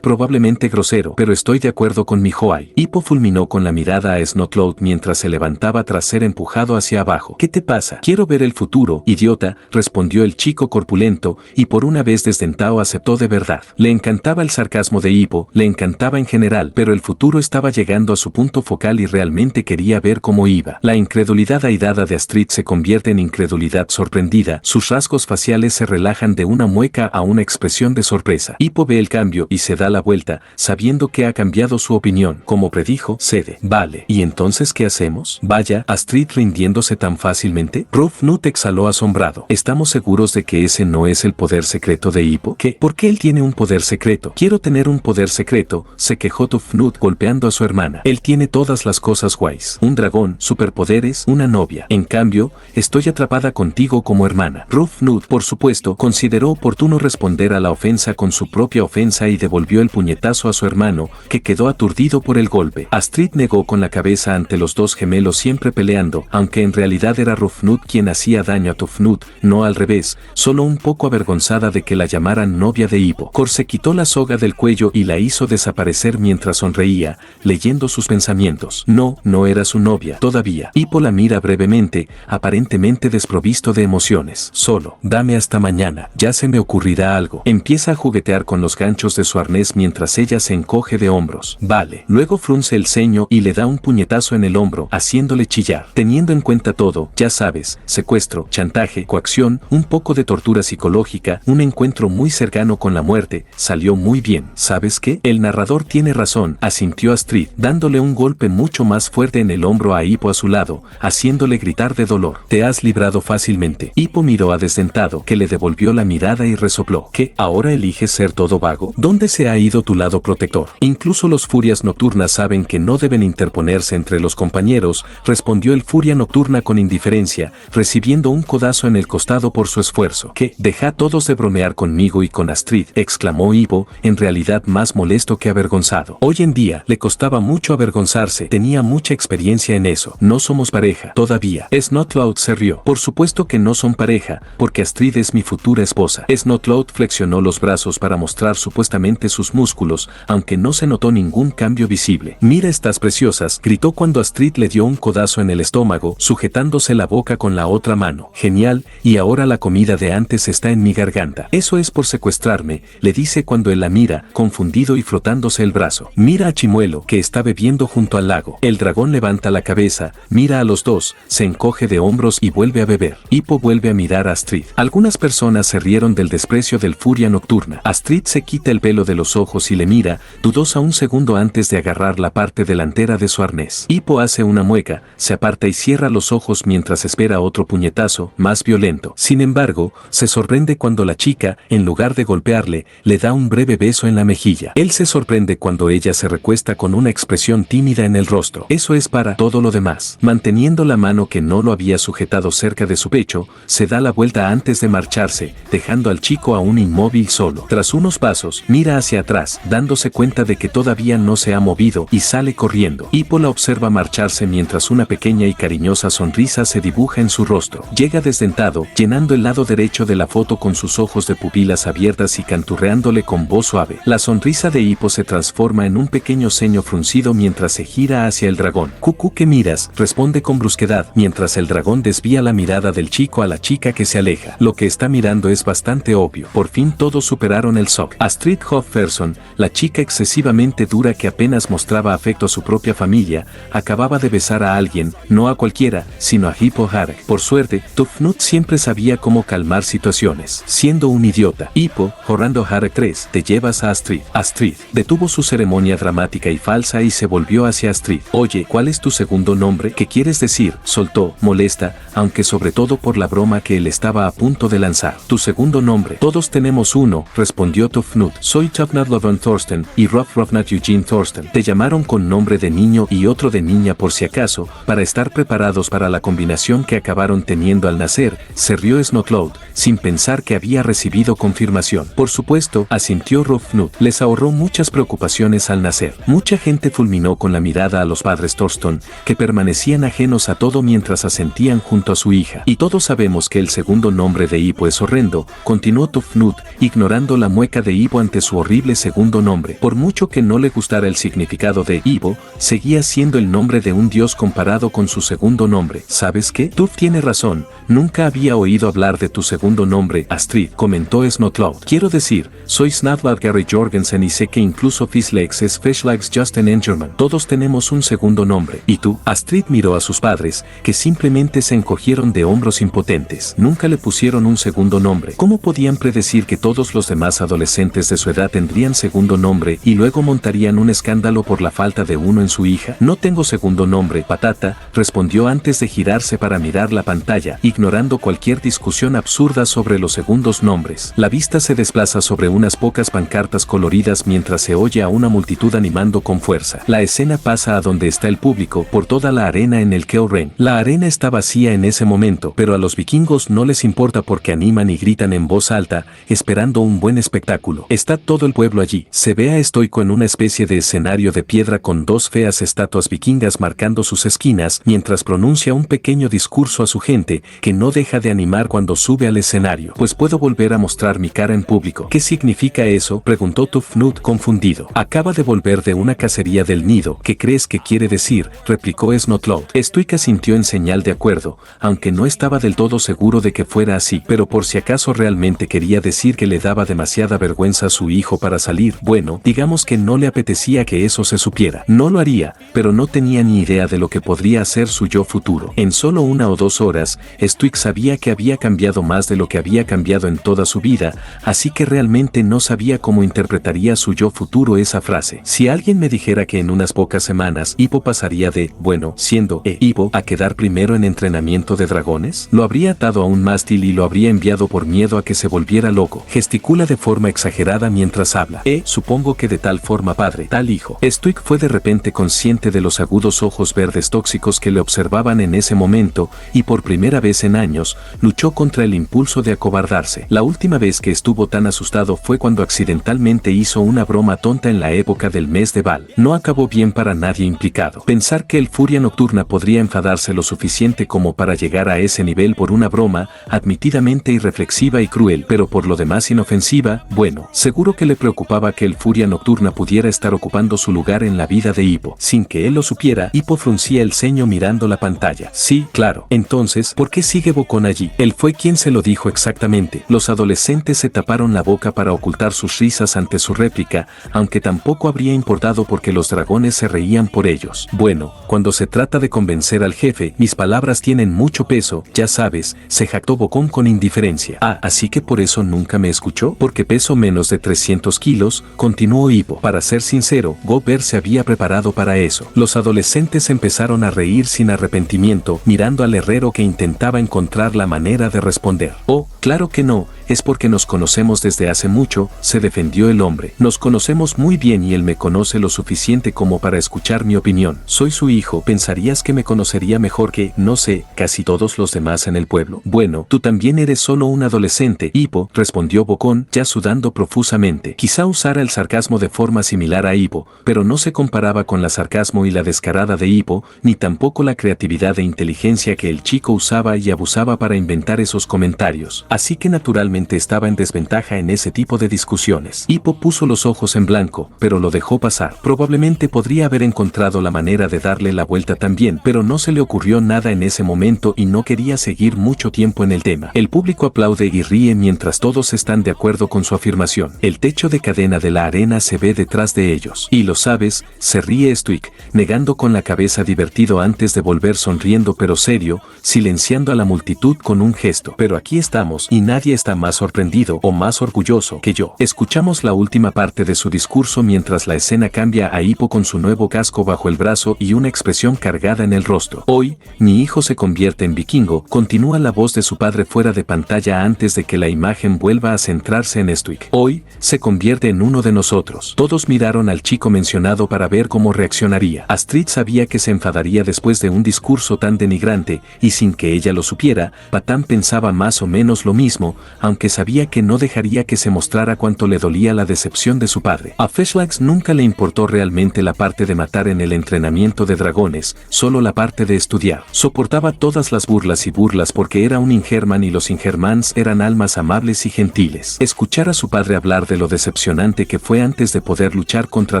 probablemente grosero, pero estoy de acuerdo con mi Hoai. Ivo fulminó con la mirada a Snotlout mientras se levantaba tras ser empujado hacia abajo. ¿Qué te pasa? Quiero ver el futuro, idiota, respondió el chico corpulento, y por una vez Desdentado aceptó de verdad. Le encantaba el sarcasmo de Ivo, le encantaba en general, pero el futuro estaba llegando a su punto focal y realmente quería ver cómo iba. La incredulidad airada de Astrid se convierte en incredulidad sorprendida, sus rasgos faciales se relajan de una mueca a una expresión de sorpresa. Ivo ve el cambio y se da la vuelta, sabiendo que ha cambiado su opinión. Como predijo, cede. Vale, ¿y entonces qué hacemos? Vaya, Astrid rindiéndose tan fácilmente. Rufnut exhaló asombrado. ¿Estamos seguros de que ese no es el poder secreto de Ivo? ¿Qué? ¿Por qué él tiene un poder secreto? Quiero tener un poder secreto, se quejó Tufnut golpeando a su hermana. Él tiene todas las cosas guays. Un dragón, superpoderes, una novia. En cambio, estoy atrapada contigo como hermana. Rufnut, por supuesto, consideró oportuno responder a la ofensa con su propia ofensa y devolvió el puñetazo a su hermano, que quedó aturdido por el golpe. Astrid negó con la cabeza ante los dos gemelos siempre peleando, aunque en realidad era Rufnut quien hacía daño a Tufnut, no al revés, solo un poco avergonzada de que la llamaran novia de Ivo. Cor se quitó la soga del cuello y la hizo desaparecer mientras sonreía, leyendo sus pensamientos. No era su novia, todavía. Ivo la mira brevemente, aparentemente desprovisto de emociones. Solo, dame hasta mañana, ya se me ocurrirá algo. Empieza a juguetear con los ganchos de su arnés mientras ella se encoge de hombros. Vale. Luego frunce el ceño y le da un puñetazo en el hombro, haciéndole chillar. Teniendo en cuenta todo, ya sabes, secuestro, chantaje, coacción, un poco de tortura psicológica, un encuentro muy cercano con la muerte, salió muy bien. ¿Sabes qué? El narrador tiene razón, asintió Astrid, dándole un golpe mucho más fuerte en el hombro a Ipo a su lado, haciéndole gritar de dolor. Te has librado fácilmente. Ipo miró a Desdentado, que le devolvió la mirada y resopló. ¿Qué? ¿Ahora eliges ser todo vago? ¿Dónde se ha ido tu lado protector? Incluso los Furias Nocturnas saben que no deben interponerse entre los compañeros, respondió el Furia Nocturna con indiferencia, recibiendo un codazo en el costado por su esfuerzo. ¿Qué? Deja todos de bromear conmigo y con Astrid, exclamó Ivo, en realidad más molesto que avergonzado. Hoy en día, le costaba mucho avergonzarse besarse. Tenía mucha experiencia en eso. No somos pareja. Todavía. Snotlout se rió. Por supuesto que no son pareja, porque Astrid es mi futura esposa. Snotlout flexionó los brazos para mostrar supuestamente sus músculos, aunque no se notó ningún cambio visible. Mira estas preciosas, gritó cuando Astrid le dio un codazo en el estómago, sujetándose la boca con la otra mano. Genial, y ahora la comida de antes está en mi garganta. Eso es por secuestrarme, le dice cuando él la mira, confundido y frotándose el brazo. Mira a Chimuelo, que está bebiendo junto al lago. El dragón levanta la cabeza, mira a los dos, se encoge de hombros y vuelve a beber. Hippo vuelve a mirar a Astrid. Algunas personas se rieron del desprecio del Furia Nocturna. Astrid se quita el pelo de los ojos y le mira, dudosa un segundo antes de agarrar la parte delantera de su arnés. Hippo hace una mueca, se aparta y cierra los ojos mientras espera otro puñetazo, más violento. Sin embargo, se sorprende cuando la chica, en lugar de golpearle, le da un breve beso en la mejilla. Él se sorprende cuando ella se recuesta con una expresión tímida en el rostro. Eso es para todo lo demás. Manteniendo la mano que no lo había sujetado cerca de su pecho, se da la vuelta antes de marcharse, dejando al chico aún inmóvil solo. Tras unos pasos, mira hacia atrás, dándose cuenta de que todavía no se ha movido, y sale corriendo. Hippo la observa marcharse mientras una pequeña y cariñosa sonrisa se dibuja en su rostro. Llega desdentado, llenando el lado derecho de la foto con sus ojos de pupilas abiertas y canturreándole con voz suave. La sonrisa de Hippo se transforma en un pequeño ceño fruncido mientras se gira hacia el dragón. Cucú, ¿qué miras?, responde con brusquedad, mientras el dragón desvía la mirada del chico a la chica que se aleja. Lo que está mirando es bastante obvio. Por fin todos superaron el shock. Astrid Hofferson, la chica excesivamente dura que apenas mostraba afecto a su propia familia, acababa de besar a alguien, no a cualquiera, sino a Hippo Harek. Por suerte, Tufnut siempre sabía cómo calmar situaciones. Siendo un idiota. Hippo, Horrando Harek 3, te llevas a Astrid. Astrid detuvo su ceremonia dramática y falsa y se volvió hacia Astrid. Oye, ¿cuál es tu segundo nombre? ¿Qué quieres decir?, soltó, molesta, aunque sobre todo por la broma que él estaba a punto de lanzar. Tu segundo nombre. Todos tenemos uno, respondió Tufnut. Soy Tufnut Lovan Thorsten y Rovnat Eugene Thorsten. Te llamaron con nombre de niño y otro de niña por si acaso, para estar preparados para la combinación que acabaron teniendo al nacer, se rió Snotlout, sin pensar que había recibido confirmación. Por supuesto, asintió Rovnut. Les ahorró muchas preocupaciones al nacer. Mucha gente fulminó con la mirada a los padres Thorsten, que permanecían ajenos a todo mientras asentían junto a su hija. Y todos sabemos que el segundo nombre de Hippo es horrendo, continuó Tufnut, ignorando la mueca de Hippo ante su horrible segundo nombre. Por mucho que no le gustara el significado de Hippo, seguía siendo el nombre de un dios comparado con su segundo nombre. ¿Sabes qué? Tuf tiene razón, nunca había oído hablar de tu segundo nombre, Astrid, comentó Snotlout. Quiero decir, soy Snatvad Gary Jorgensen y sé que incluso Fislex es Fishlegs Justin Engerman. Todos tenemos un segundo nombre. ¿Y tú? Astrid miró a sus padres, que simplemente se encogieron de hombros impotentes. Nunca le pusieron un segundo nombre. ¿Cómo podían predecir que todos los demás adolescentes de su edad tendrían segundo nombre y luego montarían un escándalo por la falta de uno en su hija? No tengo segundo nombre, patata, respondió antes de girarse para mirar la pantalla, ignorando cualquier discusión absurda sobre los segundos nombres. La vista se desplaza sobre unas pocas pancartas coloridas mientras se oye a una multitud animando con fuerza. La escena pasa a donde está el público, por toda la arena en el Keoren. La arena está vacía en ese momento, pero a los vikingos no les importa porque animan y gritan en voz alta, esperando un buen espectáculo. Está todo el pueblo allí. Se ve a Estoico en una especie de escenario de piedra con dos feas estatuas vikingas marcando sus esquinas, mientras pronuncia un pequeño discurso a su gente, que no deja de animar cuando sube al escenario. Pues puedo volver a mostrar mi cara en público. ¿Qué significa eso?, preguntó Tufnut confundido. Acaba de volver de una cacería del nido. ¿Qué crees que quiere decir?, replicó Snotlout. Estoica sintió en señal de acuerdo, aunque no estaba del todo seguro de que fuera así, pero por si acaso realmente quería decir que le daba demasiada vergüenza a su hijo para salir. Bueno, digamos que no le apetecía que eso se supiera. No lo haría, pero no tenía ni idea de lo que podría hacer su yo futuro. En solo 1 o 2 horas, Stoic sabía que había cambiado más de lo que había cambiado en toda su vida, así que realmente no sabía cómo interpretaría su yo futuro esa frase. Si alguien me dijera que en unas pocas semanas Hippo pasaría de, bueno, siendo Hippo, a quedar primero en entrenamiento de dragones, lo habría atado a un mástil y lo habría enviado por miedo a que se volviera loco. Gesticula de forma exagerada mientras habla. Supongo que de tal forma padre, tal hijo. Stoic fue de repente consciente de los agudos ojos verdes tóxicos que le observaban en ese momento, y por primera vez en años, luchó contra el impulso de acobardarse. La última vez que estuvo tan asustado fue cuando accidentalmente hizo una broma tonta en la época del mes de Val. No acabó bien para nadie implicado. Pensar que el Furia Nocturna podría enfadarse lo suficiente como para llegar a ese nivel por una broma, admitidamente irreflexiva y cruel, pero por lo demás inofensiva, bueno, seguro que le preocupaba que el Furia Nocturna pudiera estar ocupando su lugar en la vida de Hippo. Sin que él lo supiera, Hippo fruncía el ceño mirando la pantalla. Sí, claro. Entonces, ¿por qué sigue Bocón allí? Él fue quien se lo dijo exactamente. Los adolescentes se taparon la boca para ocultar sus risas ante su réplica, aunque tampoco habría importado porque los dragones se reían por ellos. Bueno, cuando se trata de convencer al jefe, mis palabras tienen mucho peso, ya sabes, se jactó Bocón con indiferencia. Ah, así que por eso nunca me escuchó, porque peso menos de 300 kilos, continuó Hippo. Para ser sincero, Gobert se había preparado para eso. Los adolescentes empezaron a reír sin arrepentimiento, mirando al herrero que intentaba encontrar la manera de responder. Oh, claro que no, es porque nos conocemos desde hace mucho, se defendió el hombre. Nos conocemos muy bien y él me conoce lo suficiente como para escuchar mi opinión. Soy su hijo, pensarías que me conocería mejor que, no sé, casi todos los demás en el pueblo. Bueno, tú también eres solo un adolescente, Hippo, respondió Bocón, ya sudando profusamente. Quizá usara el sarcasmo de forma similar a Hippo, pero no se comparaba con la sarcasmo y la descarada de Hippo, ni tampoco la creatividad e inteligencia que el chico usaba y abusaba para inventar esos comentarios. Así que naturalmente estaba en desventaja en ese tipo de discusiones. Hippo puso los ojos en blanco, pero lo dejó pasar. Probablemente podría haber encontrado la manera de darle la vuelta también, pero no se le ocurrió nada en ese momento y no quería seguir mucho tiempo en el tema. El público aplaude y ríe mientras todos están de acuerdo con su afirmación. El techo de cadena de la arena se ve detrás de ellos. Y lo sabes, se ríe Stuik, negando con la cabeza divertido antes de volver sonriendo pero serio, silenciando a la multitud con un gesto. Pero aquí estamos y nadie está más sorprendido o más orgulloso que yo. Escuchamos la última parte de su discurso mientras la escena cambia a Hippo con su nuevo casco bajo el brazo y una expresión cargada en el rostro. Hoy, mi hijo se convierte en vikingo, continúa la voz de su padre fuera de pantalla antes de que la imagen vuelva a centrarse en Stuik. Hoy, se convierte en uno de nosotros. Todos miraron al chico mencionado para ver cómo reaccionaría. Astrid sabía que se enfadaría después de un discurso tan denigrante, y sin que ella lo supiera, Patán pensaba más o menos lo mismo, aunque sabía que no dejaría que se mostrara cuánto le dolía la decepción de su padre. A Feshlax nunca le importó realmente la parte de matar en el entrenamiento de dragones, solo la parte de estudiar. Soportaba todas las burlas y burlas porque era un Ingerman y los Ingermans eran almas amables y gentiles. Escuchar a su padre hablar de lo decepcionante que fue antes de poder luchar contra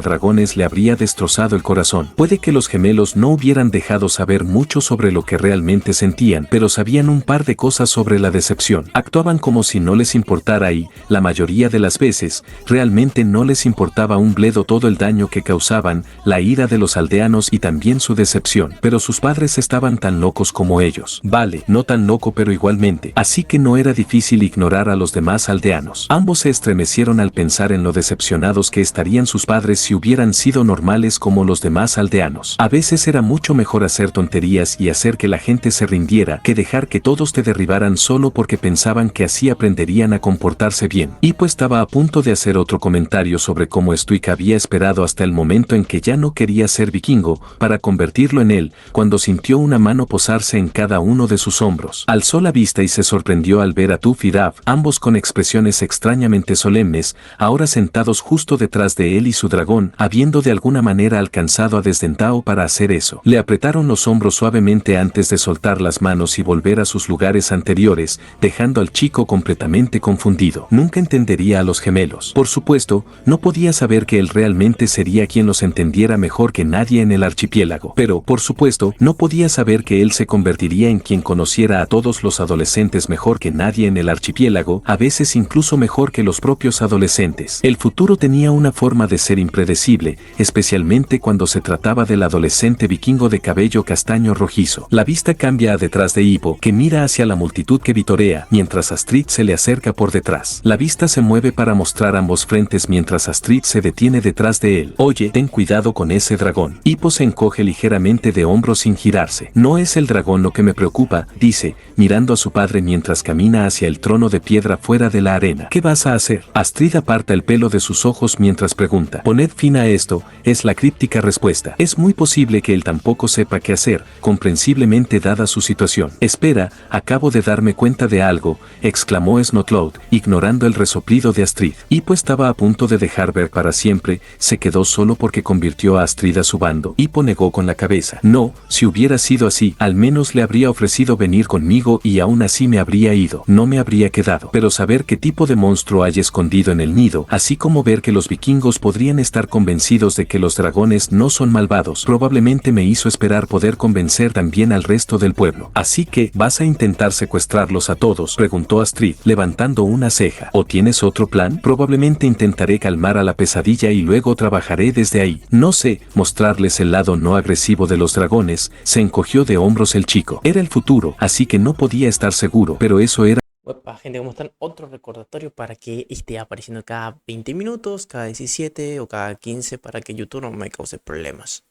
dragones le habría destrozado el corazón. Puede que los gemelos no hubieran dejado saber mucho sobre lo que realmente sentían, pero sabían un par de cosas sobre la decepción. Actuaban como si no les importara y, la mayoría de las veces, realmente no les importaba un bledo todo el daño que causaban, la ira de los aldeanos y también su decepción. Pero sus padres estaban tan locos como ellos. Vale, no tan loco pero igualmente. Así que no era difícil ignorar a los demás aldeanos. Ambos se estremecieron al pensar en lo decepcionados que estarían sus padres si hubieran sido normales como los demás aldeanos. A veces era mucho mejor hacer tonterías y hacer que la gente se rindiera que dejar que todos te derribaran solo porque pensaban que así aprenderían a comportarse bien. Hippo estaba a punto de hacer otro comentario sobre cómo Stuik había esperado hasta el momento en que ya no quería ser vikingo para convertirlo en él, cuando sintió una mano posarse en cada uno de sus hombros. Alzó la vista y se sorprendió al ver a Tuf y Dav, ambos con expresiones extrañamente solemnes, ahora sentados justo detrás de él y su dragón, habiendo de alguna manera alcanzado a Desdentao para hacer eso. Le apretaron los hombros suavemente antes de soltar las manos y volver a sus lugares anteriores, dejando al chico completamente confundido. Nunca entendería a los gemelos. Por supuesto, no podía saber que él realmente sería quien los entendiera mejor que nadie en el archipiélago. Pero, por supuesto, no podía saber que él se convertiría en quien conociera a todos los adolescentes mejor que nadie en el archipiélago, a veces incluso mejor que los propios adolescentes. El futuro tenía una forma de ser impredecible, especialmente cuando se trataba del adolescente vikingo de cabello castaño rojizo. La vista cambia a detrás de Hippo, que mira hacia la multitud que vitorea, mientras Astrid se le acerca por detrás. La vista se mueve para mostrar ambos frentes mientras Astrid se detiene detrás de él. Oye, ten cuidado con ese dragón. Hippo se encoge ligeramente de hombros sin girarse. No es el dragón lo que me preocupa, dice, mirando a su padre mientras camina hacia el trono de piedra fuera de la arena. ¿Qué vas a hacer? Astrid aparta el pelo de sus ojos mientras pregunta. Poned fin a esto, es la críptica respuesta. Es muy posible que él tampoco sepa qué hacer, comprensiblemente dada su situación. Espera, acabo de darme cuenta de algo, exclamó continuó Snotlout, ignorando el resoplido de Astrid. Hippo estaba a punto de dejar ver para siempre, se quedó solo porque convirtió a Astrid a su bando. Hippo negó con la cabeza. No, si hubiera sido así, al menos le habría ofrecido venir conmigo y aún así me habría ido. No me habría quedado. Pero saber qué tipo de monstruo hay escondido en el nido, así como ver que los vikingos podrían estar convencidos de que los dragones no son malvados, probablemente me hizo esperar poder convencer también al resto del pueblo. Así que, ¿vas a intentar secuestrarlos a todos?, preguntó Astrid, levantando una ceja. ¿O tienes otro plan? Probablemente intentaré calmar a la pesadilla y luego trabajaré desde ahí. No sé, mostrarles el lado no agresivo de los dragones. Se encogió de hombros el chico. Era el futuro, así que no podía estar seguro, pero eso era. Opa, gente, ¿cómo están? Otro recordatorio para que esté apareciendo cada 20 minutos, cada 17 o cada 15 para que YouTube no me cause problemas.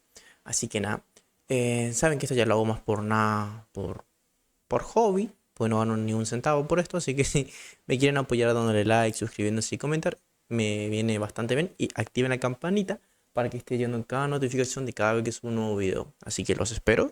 Así que nada, saben que esto ya lo hago más por nada, por hobby, pues no gano ni un centavo por esto, así que si me quieren apoyar dándole like, suscribiéndose y comentar, me viene bastante bien. Y activen la campanita para que esté llegando cada notificación de cada vez que subo un nuevo video. Así que los espero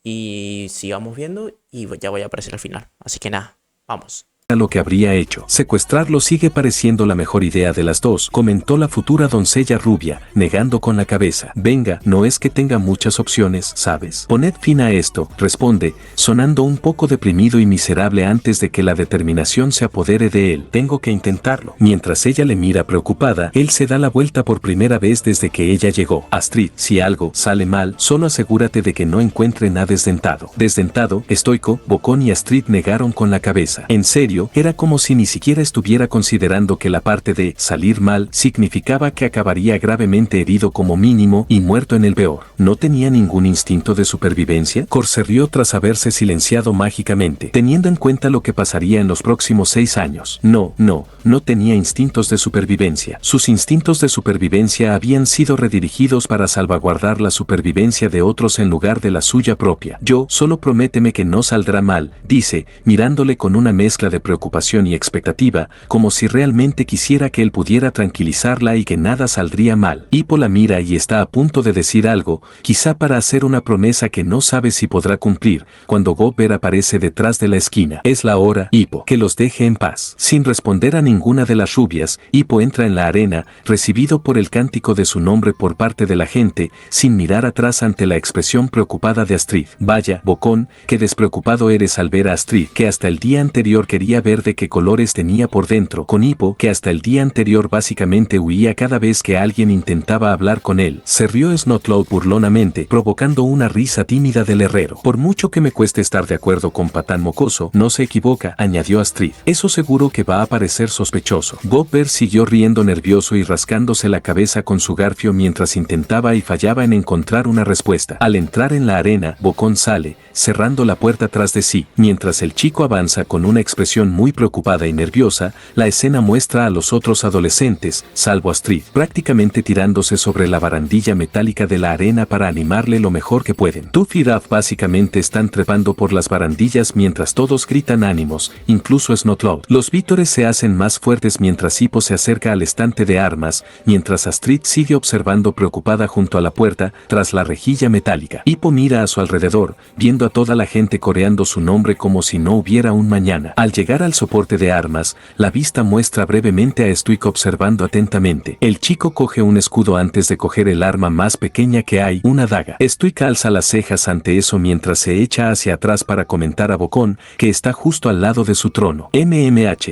y sigamos viendo y ya voy a aparecer al final. Así que nada. Vamos. Lo que habría hecho. Secuestrarlo sigue pareciendo la mejor idea de las dos, comentó la futura doncella rubia, negando con la cabeza. Venga, no es que tenga muchas opciones, ¿sabes? Poned fin a esto, responde, sonando un poco deprimido y miserable antes de que la determinación se apodere de él. Tengo que intentarlo. Mientras ella le mira preocupada, él se da la vuelta por primera vez desde que ella llegó. Astrid, si algo sale mal, solo asegúrate de que no encuentre nada desdentado. Desdentado, estoico, Bocón y Astrid negaron con la cabeza. En serio, era como si ni siquiera estuviera considerando que la parte de salir mal significaba que acabaría gravemente herido como mínimo y muerto en el peor. ¿No tenía ningún instinto de supervivencia? Cor se rió tras haberse silenciado mágicamente, teniendo en cuenta lo que pasaría en los próximos 6 años. No tenía instintos de supervivencia. Sus instintos de supervivencia habían sido redirigidos para salvaguardar la supervivencia de otros en lugar de la suya propia. Solo prométeme que no saldrá mal, dice, mirándole con una mezcla de preocupación y expectativa, como si realmente quisiera que él pudiera tranquilizarla y que nada saldría mal. Hippo la mira y está a punto de decir algo, quizá para hacer una promesa que no sabe si podrá cumplir, cuando Gobber aparece detrás de la esquina. Es la hora, Hippo, que los deje en paz. Sin responder a ninguna de las rubias, Hippo entra en la arena, recibido por el cántico de su nombre por parte de la gente, sin mirar atrás ante la expresión preocupada de Astrid. Vaya, Bocón, qué despreocupado eres al ver a Astrid, que hasta el día anterior quería ver de qué colores tenía por dentro, con Hippo, que hasta el día anterior básicamente huía cada vez que alguien intentaba hablar con él. Se rió Snotlout burlonamente, provocando una risa tímida del herrero. Por mucho que me cueste estar de acuerdo con Patán Mocoso, no se equivoca, añadió Astrid. Eso seguro que va a parecer sospechoso. Gobber siguió riendo nervioso y rascándose la cabeza con su garfio mientras intentaba y fallaba en encontrar una respuesta. Al entrar en la arena, Bocón sale, cerrando la puerta tras de sí. Mientras el chico avanza con una expresión muy preocupada y nerviosa, la escena muestra a los otros adolescentes, salvo Astrid, prácticamente tirándose sobre la barandilla metálica de la arena para animarle lo mejor que pueden. Tuff y Raf básicamente están trepando por las barandillas mientras todos gritan ánimos, incluso Snotlout. Los vítores se hacen más fuertes mientras Hippo se acerca al estante de armas, mientras Astrid sigue observando preocupada junto a la puerta, tras la rejilla metálica. Hippo mira a su alrededor, viendo a toda la gente coreando su nombre como si no hubiera un mañana. Al llegar al soporte de armas, la vista muestra brevemente a Stuik observando atentamente. El chico coge un escudo antes de coger el arma más pequeña que hay, una daga. Stuik alza las cejas ante eso mientras se echa hacia atrás para comentar a Bocón, que está justo al lado de su trono.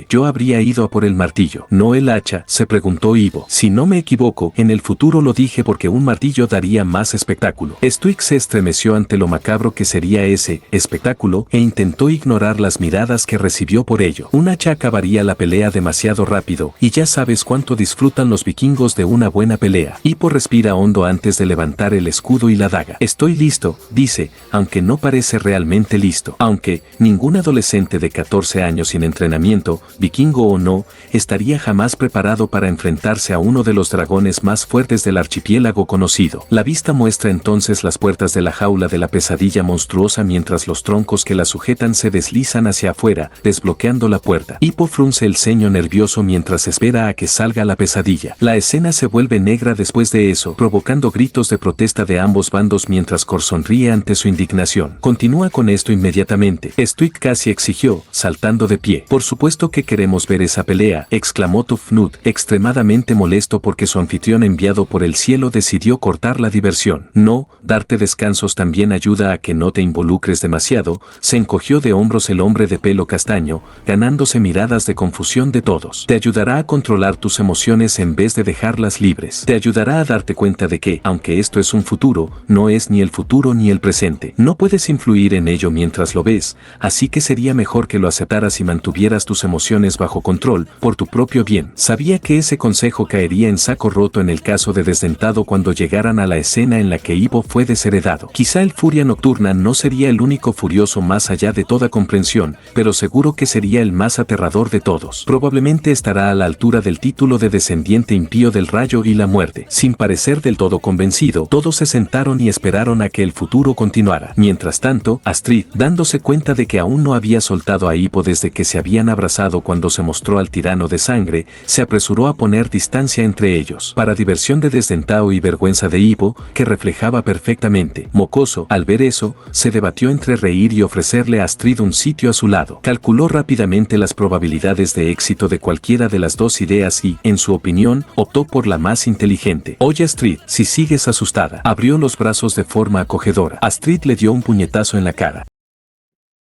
Yo habría ido a por el martillo, no el hacha, se preguntó Ivo. Si no me equivoco, en el futuro lo dije porque un martillo daría más espectáculo. Stuik se estremeció ante lo macabro que sería ese espectáculo e intentó ignorar las miradas que recibió por ello. Un hacha acabaría la pelea demasiado rápido, y ya sabes cuánto disfrutan los vikingos de una buena pelea. Hippo respira hondo antes de levantar el escudo y la daga. Estoy listo, dice, aunque no parece realmente listo. Aunque, ningún adolescente de 14 años sin entrenamiento, vikingo o no, estaría jamás preparado para enfrentarse a uno de los dragones más fuertes del archipiélago conocido. La vista muestra entonces las puertas de la jaula de la pesadilla monstruosa mientras los troncos que la sujetan se deslizan hacia afuera, desbloqueando bloqueando la puerta. Hippo frunce el ceño nervioso mientras espera a que salga la pesadilla. La escena se vuelve negra después de eso, provocando gritos de protesta de ambos bandos mientras Cor sonríe ante su indignación. Continúa con esto inmediatamente. Stuik casi exigió, saltando de pie. Por supuesto que queremos ver esa pelea, exclamó Tufnut, extremadamente molesto porque su anfitrión enviado por el cielo decidió cortar la diversión. No, darte descansos también ayuda a que no te involucres demasiado, se encogió de hombros el hombre de pelo castaño, ganándose miradas de confusión de todos. Te ayudará a controlar tus emociones en vez de dejarlas libres. Te ayudará a darte cuenta de que, aunque esto es un futuro, no es ni el futuro ni el presente. No puedes influir en ello mientras lo ves, así que sería mejor que lo aceptaras y mantuvieras tus emociones bajo control, por tu propio bien. Sabía que ese consejo caería en saco roto en el caso de Desdentado cuando llegaran a la escena en la que Ivo fue desheredado. Quizá el Furia Nocturna no sería el único furioso más allá de toda comprensión, pero seguro que sería el más aterrador de todos. Probablemente estará a la altura del título de descendiente impío del rayo y la muerte. Sin parecer del todo convencido, todos se sentaron y esperaron a que el futuro continuara. Mientras tanto, Astrid, dándose cuenta de que aún no había soltado a Hippo desde que se habían abrazado cuando se mostró al tirano de sangre, se apresuró a poner distancia entre ellos. Para diversión de Desdentado y vergüenza de Hippo, que reflejaba perfectamente. Mocoso, al ver eso, se debatió entre reír y ofrecerle a Astrid un sitio a su lado. Calculó rápidamente las probabilidades de éxito de cualquiera de las dos ideas y, en su opinión, optó por la más inteligente. Oye Astrid, si sigues asustada. Abrió los brazos de forma acogedora. Astrid le dio un puñetazo en la cara.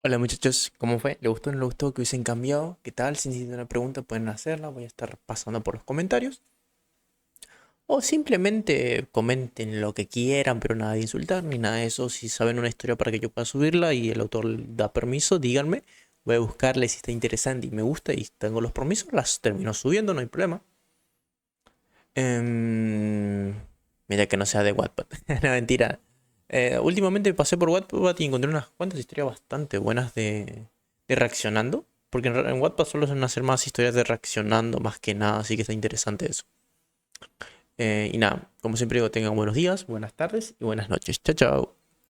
Hola muchachos, ¿cómo fue? ¿Le gustó o no le gustó que hubiesen cambiado? ¿Qué tal? Si tienen una pregunta pueden hacerla, voy a estar pasando por los comentarios. O simplemente comenten lo que quieran, pero nada de insultar ni nada de eso. Si saben una historia para que yo pueda subirla y el autor da permiso, díganme. Voy a buscarle si está interesante y me gusta y tengo los permisos, las termino subiendo, no hay problema. Mira que no sea de Wattpad. No, mentira. Últimamente pasé por Wattpad y encontré unas cuantas historias bastante buenas de reaccionando. Porque en Wattpad solo suelen hacer más historias de reaccionando más que nada, así que está interesante eso. Y nada, como siempre digo, tengan buenos días, buenas tardes y buenas noches. Chao, chao.